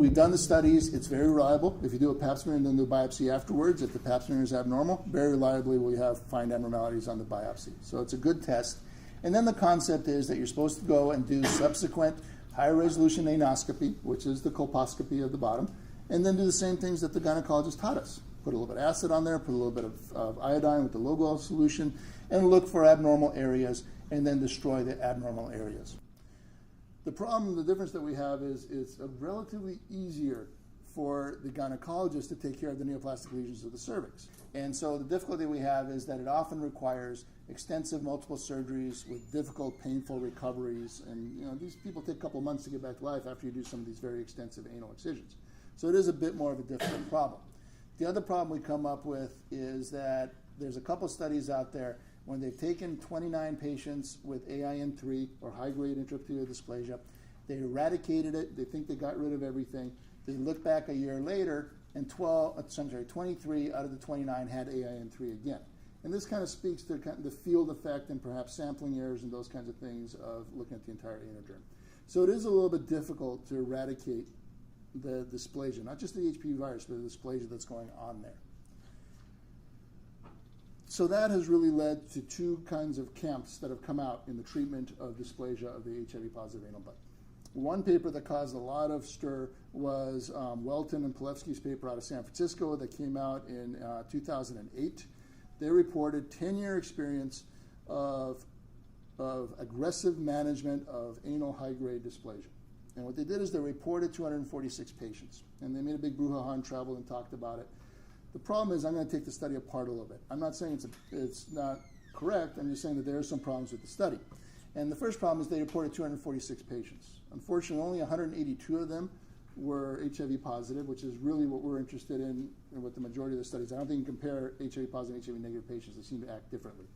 We've done the studies. It's very reliable. If you do a pap smear and then do a biopsy afterwards, if the pap smear is abnormal, very reliably we find abnormalities on the biopsy. So it's a good test. And then the concept is that you're supposed to go and do subsequent higher resolution anoscopy, which is the colposcopy of the bottom, and then do the same things that the gynecologist taught us. Put a little bit of acid on there, put a little bit of iodine with the low solution, and look for abnormal areas, and then destroy the abnormal areas. The problem, the difference that we have is it's relatively easier for the gynecologist to take care of the neoplastic lesions of the cervix. And so the difficulty we have is that it often requires extensive multiple surgeries with difficult, painful recoveries. And these people take a couple months to get back to life after you do some of these very extensive anal excisions. So it is a bit more of a difficult problem. The other problem we come up with is that there's a couple studies out there when they've taken 29 patients with AIN3 or high-grade intraepithelial dysplasia, they eradicated it, they think they got rid of everything. They look back a year later, and 23 out of the 29 had AIN3 again. And this kind of speaks to the field effect and perhaps sampling errors and those kinds of things of looking at the entire anoderm. So it is a little bit difficult to eradicate the dysplasia, not just the HPV virus, but the dysplasia that's going on there. So that has really led to two kinds of camps that have come out in the treatment of dysplasia of the HIV-positive anal butt. One paper that caused a lot of stir was Welton and Polevsky's paper out of San Francisco that came out in 2008. They reported 10-year experience of aggressive management of anal high-grade dysplasia. And what they did is they reported 246 patients. And they made a big brouhaha and traveled and talked about it. The problem is I'm going to take the study apart a little bit. I'm not saying it's not correct. I'm just saying that there are some problems with the study. And the first problem is they reported 246 patients. Unfortunately, only 182 of them were HIV positive, which is really what we're interested in with the majority of the studies. I don't think you can compare HIV positive and HIV negative patients. They seem to act differently.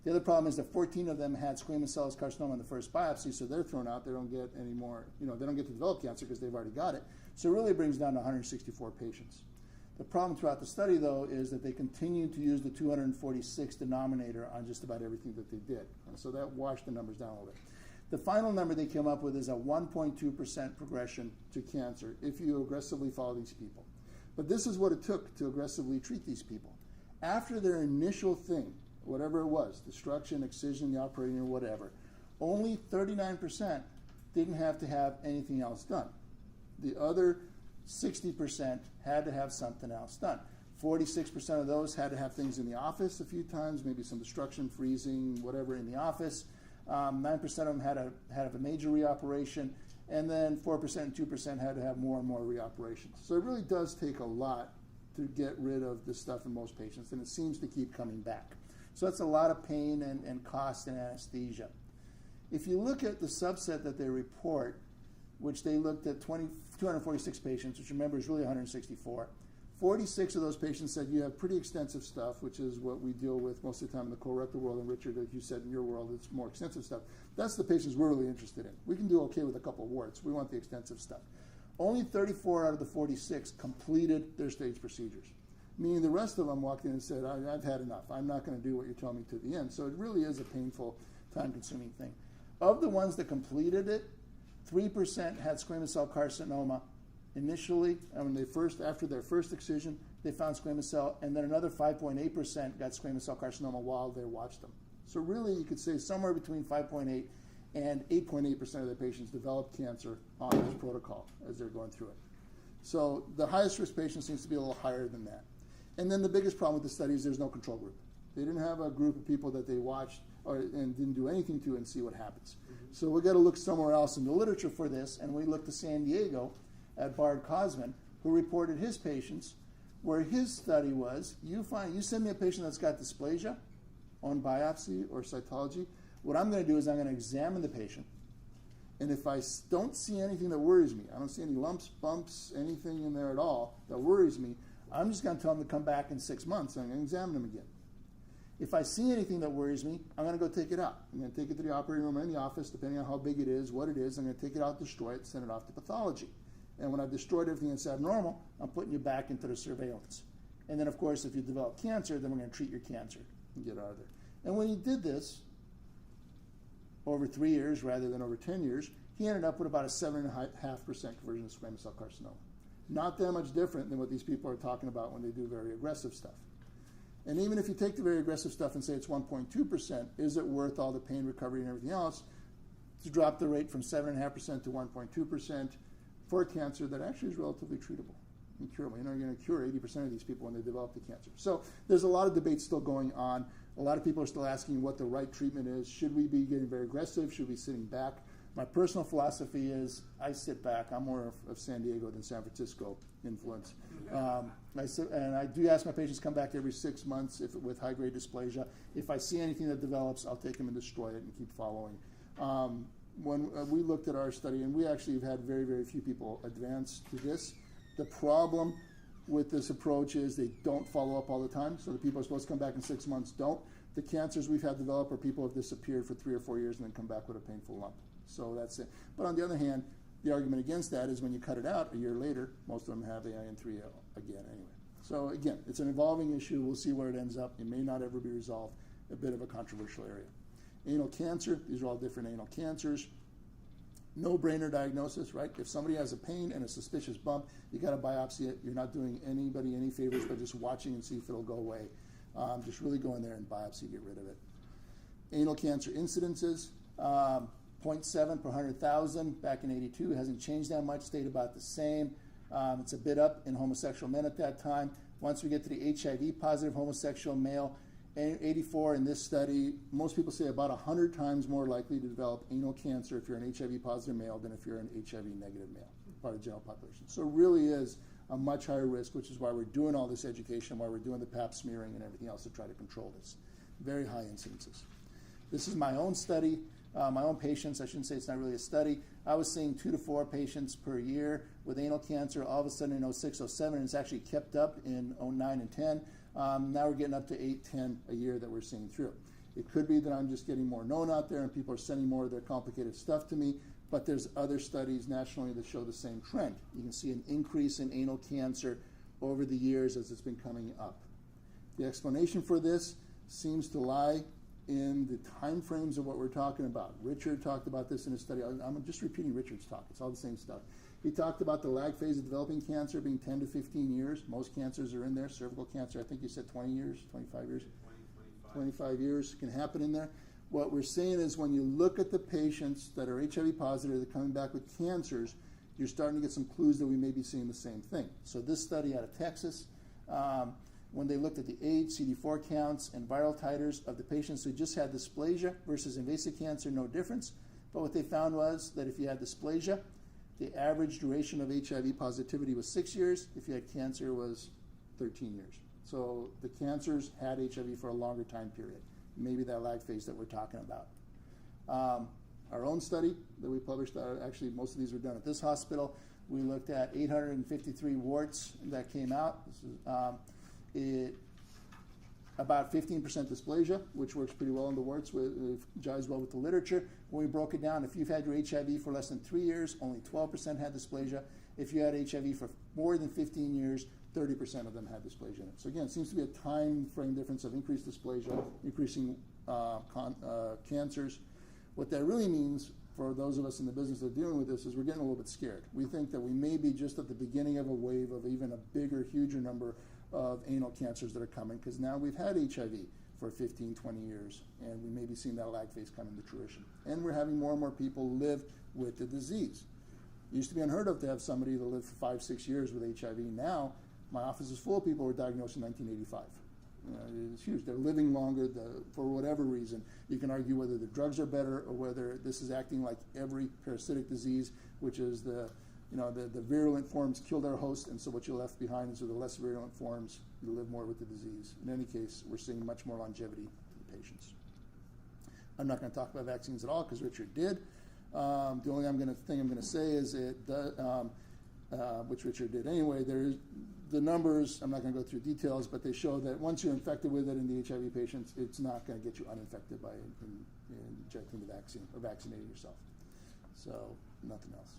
The other problem is that 14 of them had squamous cell carcinoma in the first biopsy, so they're thrown out. They don't get any more, they don't get to develop cancer because they've already got it. So it really brings down to 164 patients. The problem throughout the study, though, is that they continued to use the 246 denominator on just about everything that they did. And so that washed the numbers down a little bit. The final number they came up with is a 1.2% progression to cancer if you aggressively follow these people. But this is what it took to aggressively treat these people. After their initial thing, whatever it was, destruction, excision, the operating or whatever, only 39% didn't have to have anything else done. The other 60% had to have something else done. 46% of those had to have things in the office a few times, maybe some destruction, freezing, whatever in the office. 9% of them had to have a major reoperation, and then 4% and 2% had to have more and more reoperations. So it really does take a lot to get rid of this stuff in most patients, and it seems to keep coming back. So that's a lot of pain and cost and anesthesia. If you look at the subset that they report, which they looked at 246 patients, which remember is really 164. 46 of those patients said you have pretty extensive stuff, which is what we deal with most of the time in the colorectal world. And Richard, as you said, in your world, it's more extensive stuff. That's the patients we're really interested in. We can do okay with a couple of warts. We want the extensive stuff. Only 34 out of the 46 completed their stage procedures, meaning the rest of them walked in and said, I've had enough. I'm not going to do what you're telling me to the end. So it really is a painful, time-consuming thing. Of the ones that completed it, 3% had squamous cell carcinoma initially, and when after their first excision, they found squamous cell, and then another 5.8% got squamous cell carcinoma while they watched them. So really, you could say somewhere between 5.8 and 8.8% of the patients developed cancer on this protocol as they're going through it. So the highest risk patient seems to be a little higher than that. And then the biggest problem with the study is there's no control group. They didn't have a group of people that they watched and didn't do anything to and see what happens. So we got to look somewhere else in the literature for this, and we looked to San Diego at Bard Cosman, who reported his patients, where his study was, you send me a patient that's got dysplasia on biopsy or cytology, what I'm going to do is I'm going to examine the patient, and if I don't see anything that worries me, I don't see any lumps, bumps, anything in there at all that worries me, I'm just going to tell them to come back in 6 months, and I'm going to examine them again. If I see anything that worries me, I'm going to go take it out. I'm going to take it to the operating room or in the office, depending on how big it is, what it is. I'm going to take it out, destroy it, send it off to pathology. And when I've destroyed everything that's abnormal, I'm putting you back into the surveillance. And then, of course, if you develop cancer, then we're going to treat your cancer and get out of there. And when he did this over 3 years rather than over 10 years, he ended up with about a 7.5% conversion of squamous cell carcinoma. Not that much different than what these people are talking about when they do very aggressive stuff. And even if you take the very aggressive stuff and say it's 1.2%, is it worth all the pain, recovery, and everything else to drop the rate from 7.5% to 1.2% for cancer that actually is relatively treatable and curable? You're going to cure 80% of these people when they develop the cancer. So there's a lot of debate still going on. A lot of people are still asking what the right treatment is. Should we be getting very aggressive? Should we be sitting back? My personal philosophy is I sit back. I'm more of San Diego than San Francisco influence. And I do ask my patients to come back every 6 months with high-grade dysplasia. If I see anything that develops, I'll take them and destroy it and keep following. When we looked at our study, and we actually have had very, very few people advance to this, the problem with this approach is they don't follow up all the time. So the people who are supposed to come back in 6 months don't. The cancers we've had develop are people who have disappeared for 3 or 4 years and then come back with a painful lump. So that's it. But on the other hand, the argument against that is when you cut it out a year later, most of them have AIN3 again anyway. So again, it's an evolving issue. We'll see where it ends up. It may not ever be resolved. A bit of a controversial area. Anal cancer, these are all different anal cancers. No-brainer diagnosis, right? If somebody has a pain and a suspicious bump, you got to biopsy it. You're not doing anybody any favors by just watching and see if it'll go away. Just really go in there and biopsy, get rid of it. Anal cancer incidences, 0.7 per 100,000 back in 82. It hasn't changed that much, stayed about the same. It's a bit up in homosexual men at that time. Once we get to the HIV-positive homosexual male, 84 in this study, most people say about 100 times more likely to develop anal cancer if you're an HIV-positive male than if you're an HIV-negative male, part of the general population. So it really is a much higher risk, which is why we're doing all this education, why we're doing the pap smearing and everything else to try to control this. Very high incidences. This is my own study, my own patients. I shouldn't say it's not really a study. I was seeing 2 to 4 patients per year with anal cancer. All of a sudden in 06, 07, and it's actually kept up in 09 and 10. Now we're getting up to 8, 10 a year that we're seeing through. It could be that I'm just getting more known out there and people are sending more of their complicated stuff to me, but there's other studies nationally that show the same trend. You can see an increase in anal cancer over the years as it's been coming up. The explanation for this seems to lie in the time frames of what we're talking about. Richard talked about this in his study. I'm just repeating Richard's talk. It's all the same stuff. He talked about the lag phase of developing cancer being 10 to 15 years. Most cancers are in there. Cervical cancer, I think you said 20 years, 25 years? 25 years can happen in there. What we're saying is when you look at the patients that are HIV positive, that are coming back with cancers, you're starting to get some clues that we may be seeing the same thing. So this study out of Texas, when they looked at the age, CD4 counts, and viral titers of the patients who just had dysplasia versus invasive cancer, no difference. But what they found was that if you had dysplasia, the average duration of HIV positivity was 6 years. If you had cancer, it was 13 years. So the cancers had HIV for a longer time period. Maybe that lag phase that we're talking about. Our own study that we published, actually most of these were done at this hospital. We looked at 853 warts that came out. This is, about 15% dysplasia, which works pretty well in the warts, jives well with the literature. When we broke it down, if you've had your HIV for less than 3 years, only 12% had dysplasia. If you had HIV for more than 15 years, 30% of them had dysplasia in it. So again, it seems to be a time frame difference of increased dysplasia, increasing cancers. What that really means for those of us in the business that are dealing with this is we're getting a little bit scared. We think that we may be just at the beginning of a wave of even a bigger, huger number of anal cancers that are coming, because now we've had HIV for 15, 20 years, and we may be seeing that lag phase come into fruition. And we're having more and more people live with the disease. It used to be unheard of to have somebody that lived for 5, 6 years with HIV. Now, my office is full of people who were diagnosed in 1985. It's huge. They're living longer for whatever reason. You can argue whether the drugs are better or whether this is acting like every parasitic disease, which is the virulent forms kill their host, and so what you're left behind is with the less virulent forms, you live more with the disease. In any case, we're seeing much more longevity in patients. I'm not going to talk about vaccines at all because Richard did. The only thing I'm going to say is which Richard did anyway, the numbers, I'm not going to go through details, but they show that once you're infected with it in the HIV patients, it's not going to get you uninfected by injecting the vaccine or vaccinating yourself. So, nothing else.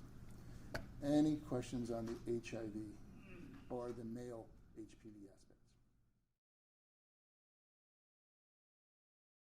Any questions on the HIV or the male HPV aspect?